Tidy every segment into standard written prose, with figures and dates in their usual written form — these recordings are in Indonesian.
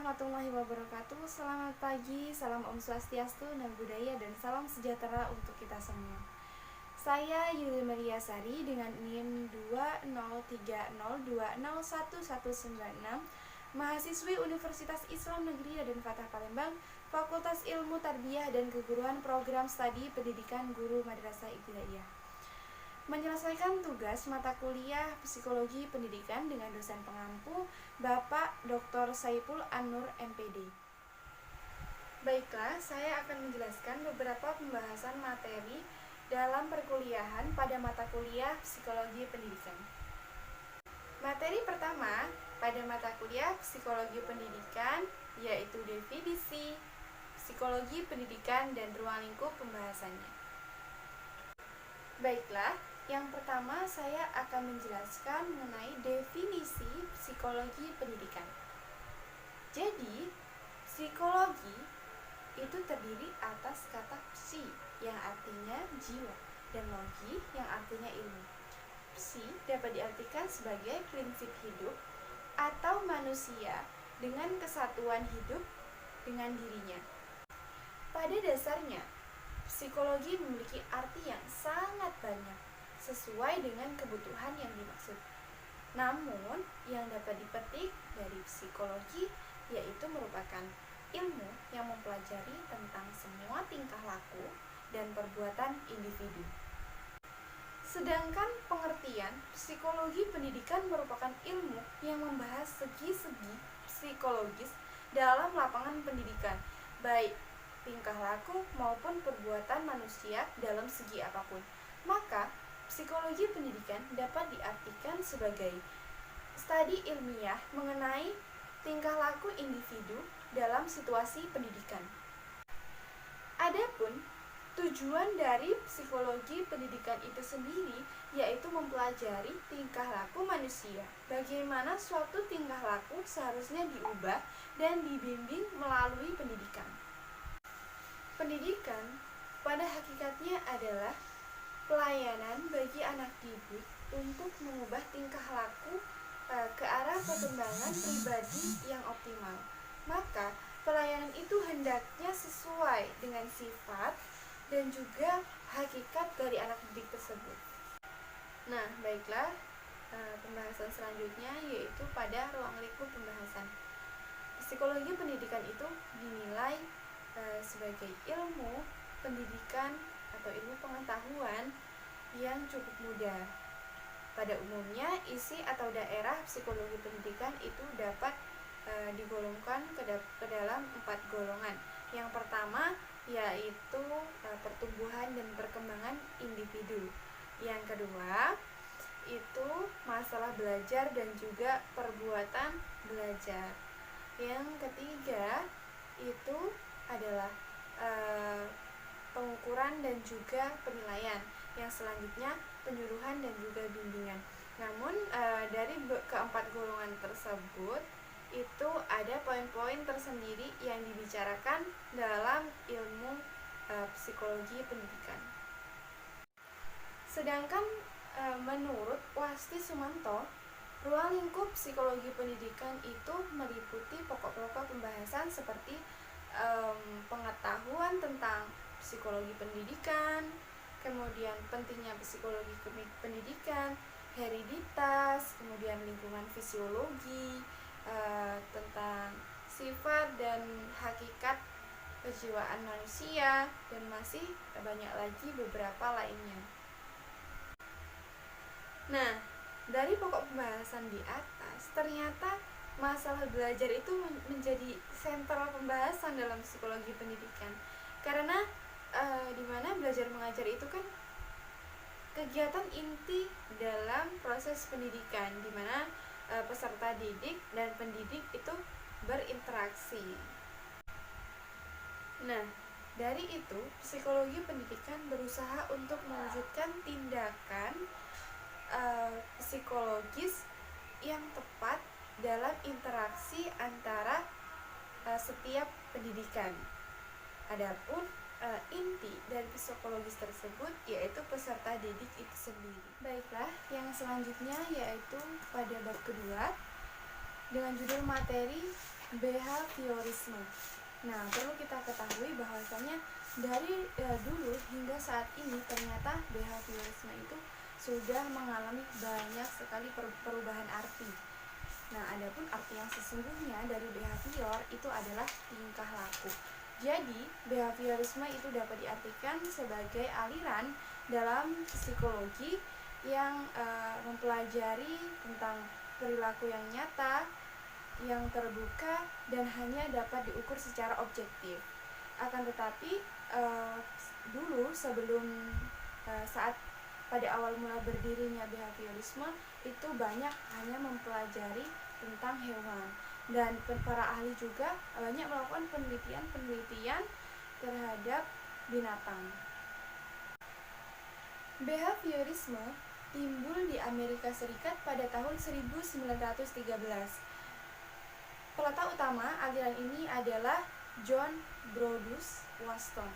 warahmatullahi wabarakatuh. Selamat pagi, salam Om Swastiastu, Namo Buddhaya, dan salam sejahtera untuk kita semua. Saya Yuli Maria Sari dengan NIM 20302011196, mahasiswi Universitas Islam Negeri Raden Fatah Palembang, Fakultas Ilmu Tarbiyah dan Keguruan, Program Studi Pendidikan Guru Madrasah Ibtidaiyah. Menyelesaikan tugas mata kuliah Psikologi Pendidikan dengan dosen pengampu Bapak Dr. Saipul An-Nur MPD. Baiklah, saya akan menjelaskan beberapa pembahasan materi dalam perkuliahan pada mata kuliah Psikologi Pendidikan. Materi pertama pada mata kuliah Psikologi Pendidikan yaitu definisi, psikologi pendidikan, dan ruang lingkup pembahasannya. Baiklah, yang pertama saya akan menjelaskan mengenai definisi psikologi pendidikan. Jadi, psikologi itu terdiri atas kata psi yang artinya jiwa dan logi yang artinya ilmu. Psi dapat diartikan sebagai prinsip hidup atau manusia dengan kesatuan hidup dengan dirinya. Pada dasarnya, psikologi memiliki arti yang sangat banyak sesuai dengan kebutuhan yang dimaksud. Namun, yang dapat dipetik dari psikologi yaitu merupakan ilmu yang mempelajari tentang semua tingkah laku dan perbuatan individu. Sedangkan pengertian psikologi pendidikan merupakan ilmu yang membahas segi-segi psikologis dalam lapangan pendidikan, baik tingkah laku maupun perbuatan manusia dalam segi apapun. Maka, psikologi pendidikan dapat diartikan sebagai studi ilmiah mengenai tingkah laku individu dalam situasi pendidikan. Adapun tujuan dari psikologi pendidikan itu sendiri yaitu mempelajari tingkah laku manusia. Bagaimana suatu tingkah laku seharusnya diubah dan dibimbing melalui pendidikan. Pendidikan pada hakikatnya adalah pelayanan bagi anak didik untuk mengubah tingkah laku ke arah perkembangan pribadi yang optimal. Maka, pelayanan itu hendaknya sesuai dengan sifat dan juga hakikat dari anak didik tersebut. Nah, baiklah, pembahasan selanjutnya yaitu pada ruang lingkup pembahasan. Psikologi pendidikan itu dinilai sebagai ilmu pendidikan atau ilmu pengetahuan yang cukup mudah. Pada umumnya, isi atau daerah psikologi pendidikan itu dapat digolongkan ke dalam 4 golongan. Yang pertama yaitu pertumbuhan dan perkembangan individu. Yang kedua itu masalah belajar dan juga perbuatan belajar. Yang ketiga itu adalah pengukuran dan juga penilaian. Yang selanjutnya penyuluhan dan juga bimbingan. Namun dari keempat golongan tersebut itu ada poin-poin tersendiri yang dibicarakan dalam ilmu psikologi pendidikan. Sedangkan menurut Wasti Sumanto, ruang lingkup psikologi pendidikan itu meliputi pokok-pokok pembahasan seperti pengetahuan tentang psikologi pendidikan, kemudian pentingnya psikologi pendidikan, hereditas, kemudian lingkungan fisiologi, tentang sifat dan hakikat kejiwaan manusia, dan masih banyak lagi beberapa lainnya. Nah, dari pokok pembahasan di atas, ternyata masalah belajar itu menjadi sentral pembahasan dalam psikologi pendidikan. Karena dimana belajar mengajar itu kan kegiatan inti dalam proses pendidikan, dimana peserta didik dan pendidik itu berinteraksi. Nah, dari itu psikologi pendidikan berusaha untuk mewujudkan tindakan psikologis yang tepat dalam interaksi antara setiap pendidikan. Adapun inti dari psikologis tersebut yaitu peserta didik itu sendiri. Baiklah, yang selanjutnya yaitu pada bab kedua dengan judul materi behaviorisme. Nah, perlu kita ketahui bahwasanya dari dulu hingga saat ini ternyata behaviorisme itu sudah mengalami banyak sekali perubahan arti. Nah, adapun arti yang sesungguhnya dari behavior itu adalah tingkah laku. Jadi, behaviorisme itu dapat diartikan sebagai aliran dalam psikologi yang mempelajari tentang perilaku yang nyata, yang terbuka, dan hanya dapat diukur secara objektif. Akan tetapi, dulu sebelum saat pada awal mula berdirinya behaviorisme itu banyak hanya mempelajari tentang hewan, dan para ahli juga banyak melakukan penelitian terhadap binatang. Behaviorisme timbul di Amerika Serikat pada tahun 1913. Peletak utama aliran ini adalah John Brodus Waston.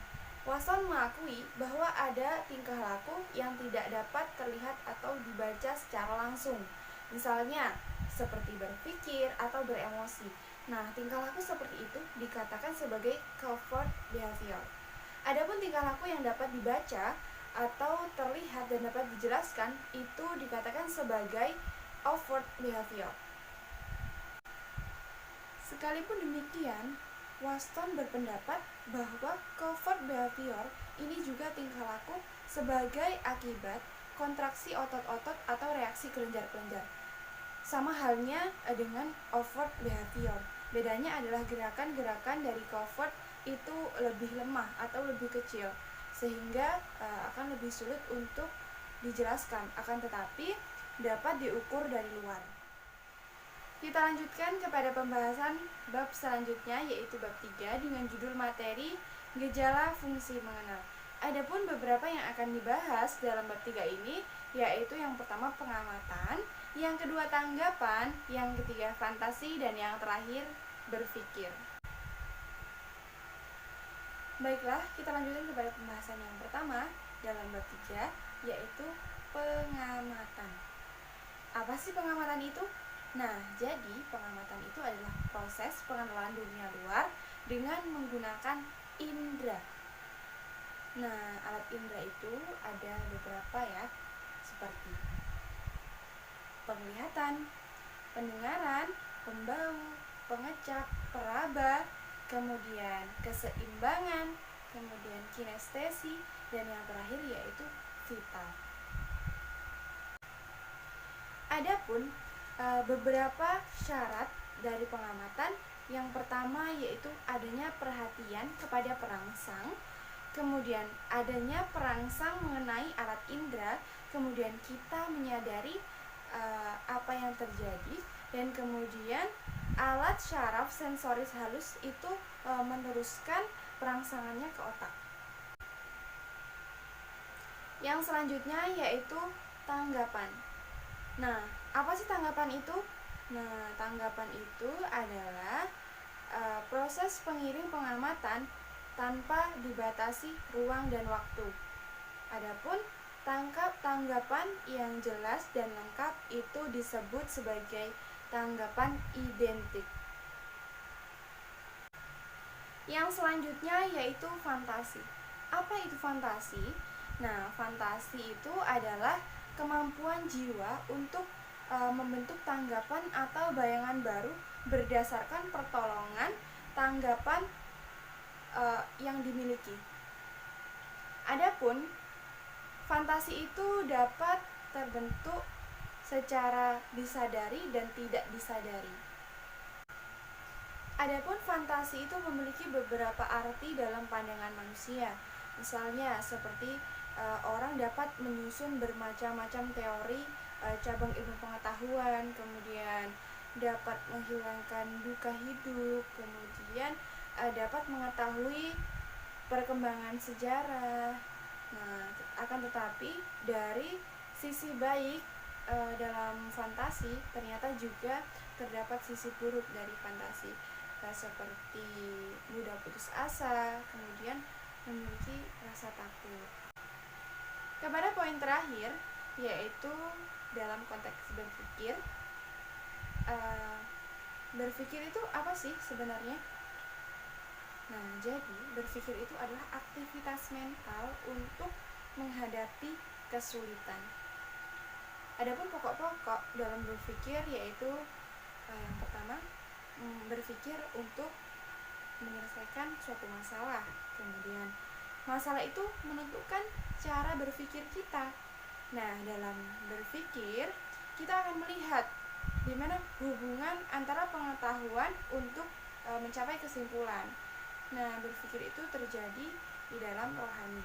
Waston mengakui bahwa ada tingkah laku yang tidak dapat terlihat atau dibaca secara langsung, misalnya seperti berpikir atau beremosi. Nah, tingkah laku seperti itu dikatakan sebagai covert behavior. Adapun tingkah laku yang dapat dibaca atau terlihat dan dapat dijelaskan itu dikatakan sebagai overt behavior. Sekalipun demikian, Waston berpendapat bahwa covert behavior ini juga tingkah laku sebagai akibat kontraksi otot-otot atau reaksi kelenjar-kelenjar. Sama halnya dengan overt behavior. Bedanya adalah gerakan-gerakan dari covert itu lebih lemah atau lebih kecil, sehingga akan lebih sulit untuk dijelaskan, akan tetapi dapat diukur dari luar. Kita lanjutkan kepada pembahasan bab selanjutnya, yaitu bab 3 dengan judul materi gejala fungsi mengenal. Adapun beberapa yang akan dibahas dalam bab 3 ini, yaitu yang pertama pengamatan, yang kedua tanggapan, yang ketiga fantasi, dan yang terakhir berpikir. Baiklah, kita lanjutkan kepada pembahasan yang pertama dalam bab 3, yaitu pengamatan. Apa sih pengamatan itu? Nah, jadi pengamatan itu adalah proses pengenalan dunia luar dengan menggunakan indera. Nah, alat indera itu ada beberapa ya, seperti penglihatan, pendengaran, pembau, pengecap, peraba, kemudian keseimbangan, kemudian kinestesi, dan yang terakhir yaitu vital. Adapun beberapa syarat dari pengamatan, yang pertama yaitu adanya perhatian kepada perangsang, kemudian adanya perangsang mengenai alat indera, kemudian kita menyadari apa yang terjadi, dan kemudian alat syaraf sensoris halus itu meneruskan perangsangannya ke otak. Yang selanjutnya yaitu tanggapan. Nah, apa sih tanggapan itu? Nah, tanggapan itu adalah proses pengiring pengamatan tanpa dibatasi ruang dan waktu. Adapun tanggapan yang jelas dan lengkap itu disebut sebagai tanggapan identik. Yang selanjutnya yaitu fantasi. Apa itu fantasi? Nah, fantasi itu adalah kemampuan jiwa untuk membentuk tanggapan atau bayangan baru berdasarkan pertolongan tanggapan yang dimiliki. Adapun fantasi itu dapat terbentuk secara disadari dan tidak disadari. Adapun fantasi itu memiliki beberapa arti dalam pandangan manusia. Misalnya seperti orang dapat menyusun bermacam-macam teori cabang ilmu pengetahuan, kemudian dapat menghilangkan duka hidup, kemudian dapat mengetahui perkembangan sejarah. Nah, akan tetapi dari sisi baik dalam fantasi ternyata juga terdapat sisi buruk dari fantasi, seperti mudah putus asa, kemudian memiliki rasa takut. Kepada poin terakhir, yaitu dalam konteks berpikir, berpikir itu apa sih sebenarnya? Nah, jadi berpikir itu adalah aktivitas mental untuk menghadapi kesulitan. Adapun pokok-pokok dalam berpikir yaitu yang pertama, berpikir untuk menyelesaikan suatu masalah. Kemudian, masalah itu menentukan cara berpikir kita. Nah, dalam berpikir, kita akan melihat di mana hubungan antara pengetahuan untuk mencapai kesimpulan. Nah, berpikir itu terjadi di dalam rohani.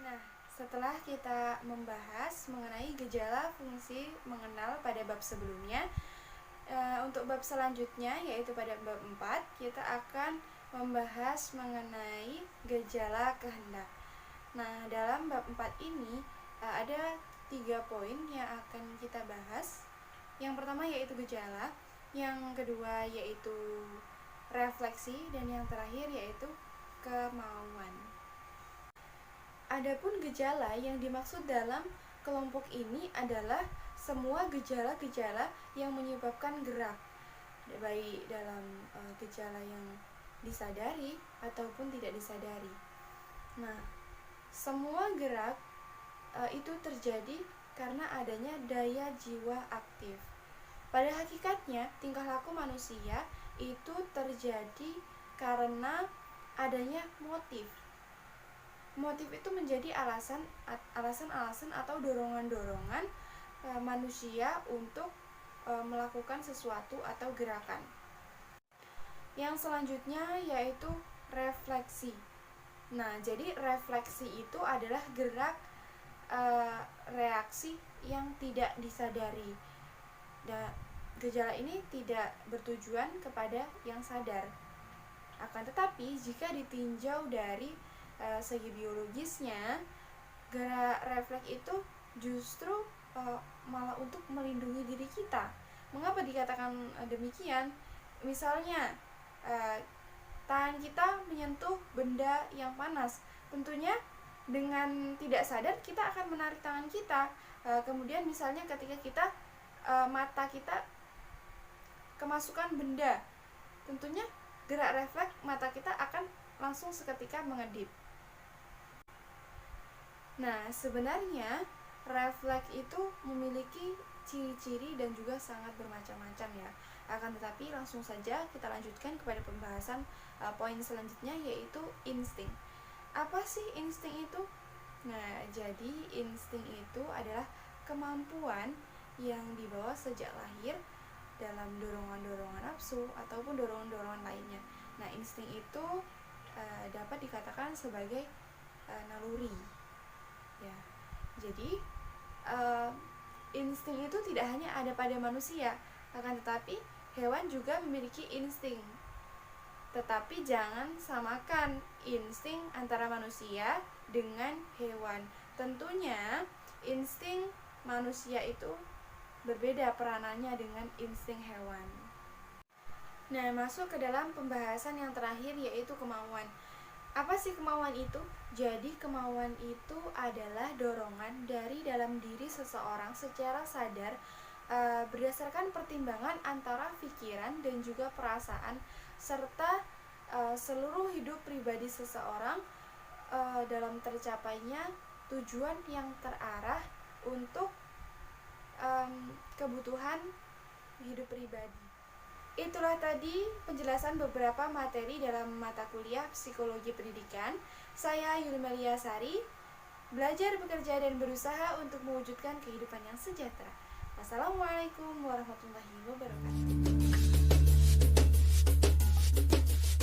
Nah, setelah kita membahas mengenai gejala fungsi mengenal pada bab sebelumnya, untuk bab selanjutnya yaitu pada bab 4, kita akan membahas mengenai gejala kehendak. Nah, dalam bab 4 ini ada 3 poin yang akan kita bahas. Yang pertama yaitu gejala, yang kedua yaitu refleksi, dan yang terakhir yaitu kemauan. Adapun gejala yang dimaksud dalam kelompok ini adalah semua gejala-gejala yang menyebabkan gerak, baik dalam gejala yang disadari ataupun tidak disadari. Nah, semua gerak itu terjadi karena adanya daya jiwa aktif. Pada hakikatnya, tingkah laku manusia itu terjadi karena adanya motif. Motif itu menjadi alasan-alasan atau dorongan-dorongan manusia untuk melakukan sesuatu atau gerakan. Yang selanjutnya yaitu refleksi. Nah, jadi refleksi itu adalah gerak reaksi yang tidak disadari. Dan gejala ini tidak bertujuan kepada yang sadar. Akan tetapi, jika ditinjau dari segi biologisnya, gerak refleks itu justru malah untuk melindungi diri kita. Mengapa dikatakan demikian? Misalnya, tangan kita menyentuh benda yang panas, tentunya dengan tidak sadar kita akan menarik tangan kita. Kemudian misalnya ketika kita mata kita kemasukan benda, tentunya gerak refleks mata kita akan langsung seketika mengedip. Nah, sebenarnya refleks itu memiliki ciri-ciri dan juga sangat bermacam-macam ya. Akan tetapi langsung saja kita lanjutkan kepada pembahasan poin selanjutnya, yaitu insting. Apa sih insting itu? Nah, jadi insting itu adalah kemampuan yang dibawa sejak lahir dalam dorongan-dorongan nafsu ataupun dorongan-dorongan lainnya. Nah, insting itu dapat dikatakan sebagai naluri. Ya, jadi insting itu tidak hanya ada pada manusia, akan tetapi hewan juga memiliki insting. Tetapi jangan samakan insting antara manusia dengan hewan. Tentunya insting manusia itu berbeda peranannya dengan insting hewan. Nah, masuk ke dalam pembahasan yang terakhir yaitu kemauan. Apa sih kemauan itu? Jadi kemauan itu adalah dorongan dari dalam diri seseorang secara sadar berdasarkan pertimbangan antara pikiran dan juga perasaan serta seluruh hidup pribadi seseorang dalam tercapainya tujuan yang terarah untuk kebutuhan hidup pribadi. Itulah tadi penjelasan beberapa materi dalam mata kuliah Psikologi Pendidikan. Saya Yulmelia Sari, belajar, bekerja, dan berusaha untuk mewujudkan kehidupan yang sejahtera. Wassalamualaikum warahmatullahi wabarakatuh.